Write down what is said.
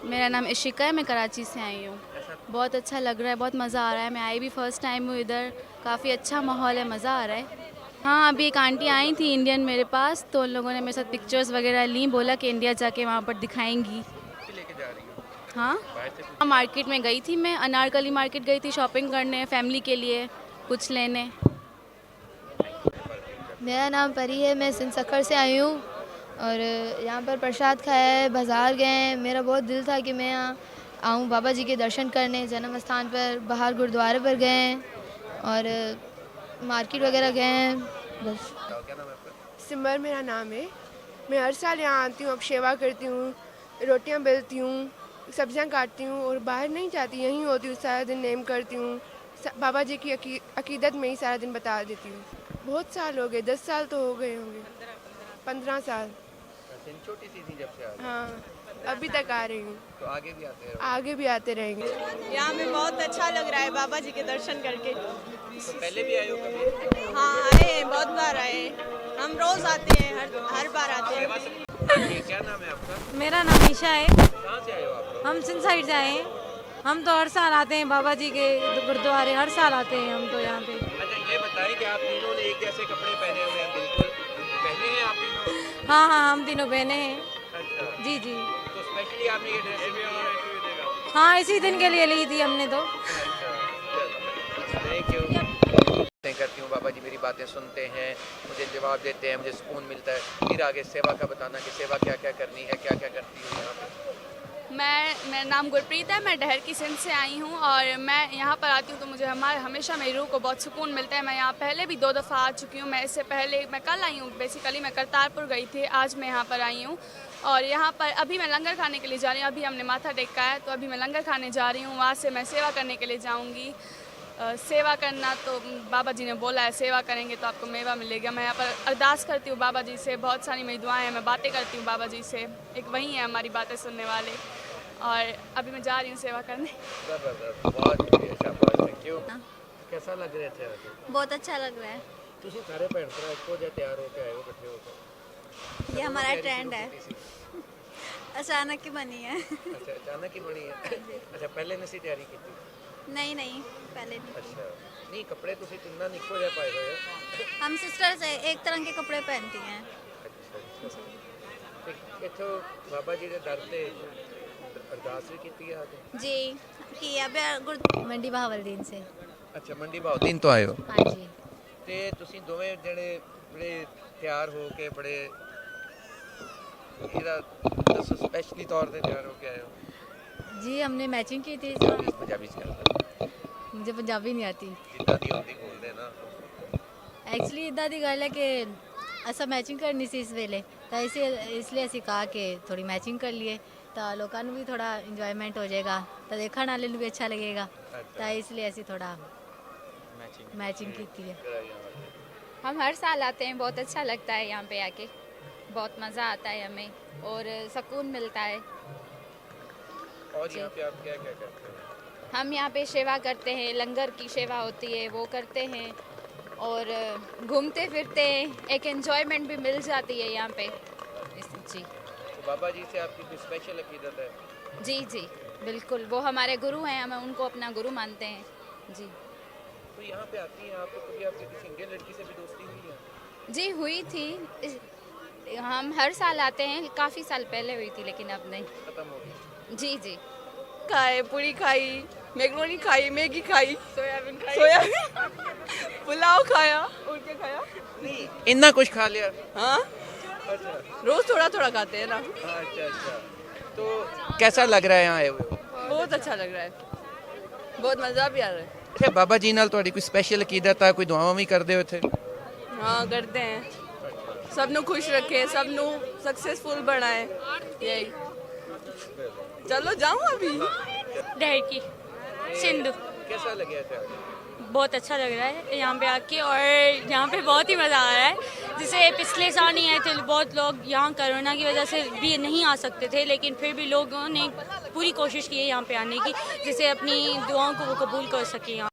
मेरा नाम इशिका है, मैं कराची से आई हूँ। बहुत अच्छा लग रहा है, बहुत मज़ा आ रहा है। मैं आई भी फ़र्स्ट टाइम हूँ इधर, काफ़ी अच्छा माहौल है, मज़ा आ रहा है। हाँ, अभी एक आंटी आई थी इंडियन मेरे पास, तो उन लोगों ने मेरे साथ पिक्चर्स वगैरह ली, बोला कि इंडिया जाके वहाँ पर दिखाएंगी। भी लेके जा रही हो? हाँ, बाहर से कुछ? मार्केट में गई थी मैं, अनारकली मार्केट गई थी शॉपिंग करने, फैमिली के लिए कुछ लेने। मेरा नाम परी है, मैं सिंध सखर से आई हूँ और यहाँ पर प्रसाद खाया है, बाज़ार गए हैं। मेरा बहुत दिल था कि मैं यहाँ आऊँ बाबा जी के दर्शन करने, जन्म स्थान पर, बाहर गुरुद्वारे पर गए हैं और मार्केट वगैरह गए हैं। बस। क्या नाम है आपका? सिमर मेरा नाम है। मैं हर साल यहाँ आती हूँ, अब सेवा करती हूँ, रोटियाँ बेलती हूँ, सब्जियाँ काटती हूँ और बाहर नहीं जाती, यहीं होती हूँ। सारा दिन नेम करती हूँ, बाबा जी की अकीदत में ही सारा दिन बता देती हूँ। बहुत साल हो गए, 10 साल तो हो गए होंगे, 15 साल। सिंध छोटी सी थी जब से आ रही हाँ, अभी तक आ रही हूँ, तो आगे भी आते हैं। आगे भी आते रहेंगे। यहाँ में बहुत अच्छा लग रहा है बाबा जी के दर्शन करके। तो पहले भी आए हो कभी? हाँ आए हैं, बहुत बार आए हैं। हम रोज आते हैं, हर बार आते हैं। क्या नाम है आपका? मेरा नाम ईशा है। कहाँ से आए हो आप लोग? हम सिंध साइड से आए हैं। हम तो हर साल आते हैं बाबा जी के गुरुद्वारे, हर साल आते हैं हम तो यहाँ पे। अच्छा, ये बताइए कि आप तीनों ने एक जैसे कपड़े पहने हुए हैं, बिल्कुल पहने हैं आप तीनों? हाँ हाँ, हम तीनों बहने हैं। अच्छा, जी जी। तो स्पेशली आपने ये ड्रेस ली है? हाँ, इसी दिन के लिए ली थी हमने तो। Thank you. करती हूँ, बाबा जी मेरी बातें सुनते हैं, मुझे जवाब देते हैं, मुझे सुकून मिलता है। फिर आगे सेवा का बताना कि सेवा क्या क्या करनी है, क्या क्या करती हूँ यहाँ पे। मेरा नाम गुरप्रीत है, मैं डहर की सिंध से आई हूँ और मैं यहाँ पर आती हूँ तो मुझे हमेशा मेरी रूह को बहुत सुकून मिलता है। मैं यहाँ पहले भी 2 दफ़ा आ चुकी हूँ। मैं इससे पहले मैं कल आई हूँ, बेसिकली मैं करतारपुर गई थी, आज मैं यहाँ पर आई हूँ और यहाँ पर अभी मैं लंगर खाने के लिए जा रही हूँ। अभी हमने माथा टेका है तो अभी मैं लंगर खाने जा रही हूँ, वहाँ से मैं सेवा करने के लिए जाऊँगी। सेवा करना तो बाबा जी ने बोला है, सेवा करेंगे तो आपको मेवा मिलेगा। मैं यहाँ पर अरदास करती हूँ बाबा जी से, बहुत सारी मेरी दुआएं हैं, मैं बातें करती हूँ बाबा जी से, एक वही है हमारी बातें सुनने वाले। और अभी मैं जा रही हूँ सेवा करने। बहुत शुक्रिया, शाबाश, थैंक यू। कैसा लग रहा है? बहुत अच्छा लग रहा है। ਤੁਸੀਂ ਸਾਰੇ ਭੈਣ ਭਰਾ ਇੱਕੋ ਜਿਹਾ ਤਿਆਰ ਹੋ ਕੇ ਆਏ ਹੋ, ਇਕੱਠੇ ਹੋ ਕੇ? ये हमारा ट्रेंड है, अचानक ही बनी है। अच्छा, अचानक ही बनी है? अच्छा, पहले नहीं सी तैयारी की थी? नहीं नहीं, पहले नहीं। अच्छा, नहीं कपड़े ਤੁਸੀਂ ਤਿੰਨਾਂ ਨੇ ਇੱਕੋ ਜਿਹਾ ਪਾਏ ਹੋਏ ਹੋ? हम सिस्टर्स एक तरह के कपड़े पहनती हैं। अच्छा, ਤੇ ਇੱਥੋਂ ਬਾਬਾ ਜੀ ਦੇ ਦਰ ਤੇ ਅਰਦਾਸ ਵੀ ਕੀਤੀ ਹੈ ਆ ਕੇ? जी की अब मंडी बहावलदीन से। ਅੱਛਾ, ਮੰਡੀ ਭਾਉਦੀਨ ਤੋਂ ਆਏ ਹੋ? हाँ जी। ਤੇ ਤੁਸੀਂ ਦੋਵੇਂ ਜਣੇ ਬੜੇ ਤਿਆਰ ਹੋ ਕੇ ਬੜੇ ਇਹਦਾ ਦੱਸੋ ਸਪੈਸ਼ਲੀ ਤੌਰ ਤੇ ਤਿਆਰ ਹੋ ਕੇ ਆਏ ਹੋ? जी, हमने मैचिंग की थी। ਪੰਜਾਬੀ ਚ ਕਰਦਾ मुझे पंजाबी नहीं आती। ਜਿੱਦਾਂ ਦੀ ਹੁੰਦੀ ਬੋਲਦੇ ਨਾ। एक्चुअली इदा दी गल है कि असा मैचिंग करनी सी इस वेले, तो इसलिए असी कहा कि थोड़ी मैचिंग कर लिए तो लोगों को भी थोड़ा इंजॉयमेंट हो जाएगा, तो देखने वाले भी अच्छा लगेगा, तो इसलिए असी थोड़ा मैचिंग की है। हम हर साल आते हैं, बहुत अच्छा लगता है यहाँ पे आके, बहुत मज़ा आता है हमें और सुकून मिलता है। और यहाँ पे आप क्या क्या करते हैं? हम यहाँ पे सेवा करते हैं, लंगर की सेवा होती है वो करते हैं और घूमते फिरते हैं, एक एंजॉयमेंट भी मिल जाती है यहाँ पे। जी तो बाबा जी से आपकी कोई स्पेशल अकीदत है? जी जी बिल्कुल, वो हमारे गुरु हैं, हम उनको अपना गुरु मानते हैं। जी तो यहाँ पे आती हैं आपको कभी आपकी किसी इंडियन लड़की से भी दोस्ती हुई है? जी हुई थी, हम हर साल आते हैं, काफ़ी साल पहले हुई थी लेकिन अब नहीं। खत्म हो गई? जी जी। खाए, पूरी खाई, मैक्रोनी खाई, मैगी खाई, सोयाबीन पुलाव खाया, उड़ के खाया। नहीं इतना कुछ खा लिया? हाँ, अच्छा रोज थोड़ा थोड़ा खाते हैं ना। अच्छा अच्छा, तो कैसा लग रहा है यहाँ आए हुए हो? बहुत अच्छा लग रहा है, बहुत मज़ा भी आ रहा है। अच्छा, बाबा जी नाल ਤੁਹਾਡੀ ਕੋਈ स्पेशल अकीदत है, कोई दुआवां भी करदे हो इत्थे? हाँ करते हैं, सबनों खुश रखे, सबनों सक्सेसफुल बनाए, यही। चलो जाऊँ अभी। डहर की सिंध। कैसा लगे थे? बहुत अच्छा लग रहा है यहाँ पे आके और यहाँ पे बहुत ही मज़ा आ रहा है। जैसे पिछले साल नहीं आए थे बहुत लोग, यहाँ कोरोना की वजह से भी नहीं आ सकते थे, लेकिन फिर भी लोगों ने पूरी कोशिश की है यहाँ पे आने की, जिससे अपनी दुआओं को वो कबूल कर सके यहाँ।